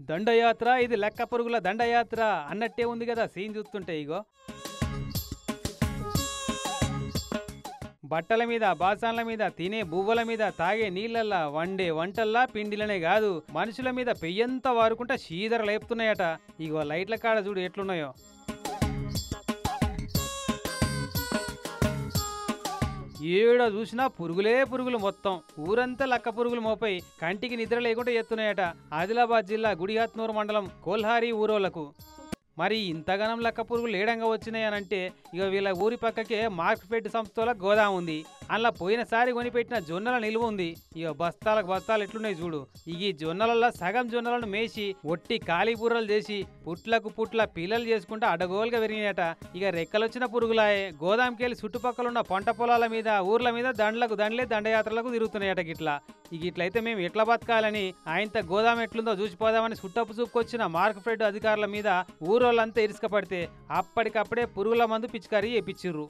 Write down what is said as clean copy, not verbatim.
దండయాత్ర ఇది లెక్క పురుగుల దండయాత్ర అన్నట్టే ఉంది కదా సీన్ చూస్తుంటే. ఇగో బట్టల మీద, బాసాన్ల మీద, తినే బువ్వల మీద, తాగే నీళ్ళల్లా, వండే వంటల్లా పిండిలనే కాదు మనుషుల మీద పెయ్యంతా వారుకుంటా శీదర లేపుతున్నాయట. ఇగో లైట్ల కాడ చూడు ఎట్లున్నాయో. ఏడ చూసినా పురుగులే పురుగులు, మొత్తం ఊరంతా లక్క పురుగులు మోపై కంటికి నిద్ర లేకుండా ఎత్తున్నాయట ఆదిలాబాద్ జిల్లా గుడిహత్నూరు మండలం కోల్హారి ఊరోళ్లకు. మరి ఇంతగానం లక్క పురుగులు ఏడంగా వచ్చినాయనంటే ఇక వీళ్ళ ఊరి పక్కకే మార్కెట్ సంస్థల గోదాం ఉంది. అలా పోయినసారి కొనిపెట్టిన జొన్నల నిల్వ ఉంది. ఇక బస్తాలకు బస్తాలు ఎట్లున్నాయి చూడు. ఈ జొన్నలలో సగం జొన్నలను మేసి ఒట్టి ఖాళీ బుర్రలు చేసి పుట్లకు పుట్ల పిల్లలు చేసుకుంటా అడగోలుగా పెరిగినాయట. ఇక రెక్కలొచ్చిన పురుగులాయే గోదాంకెళ్ళి చుట్టుపక్కల ఉన్న పంట పొలాల మీద, ఊర్ల మీద దండలకు దండలే దండయాత్రలకు తిరుగుతున్నాయట. గిట్లా ఇట్లయితే మేము ఎట్లా బతకాలని ఆయనతో గోదాం ఎట్లుందో చూసిపోదామని సుట్టపు చూపుకొచ్చిన మార్కెట్ అధికారుల మీద ఊరోళ్ళంతా ఇరుసుక పడితే అప్పటికప్పుడే పురుగుల మందు పిచికారీ చేయించిర్రు.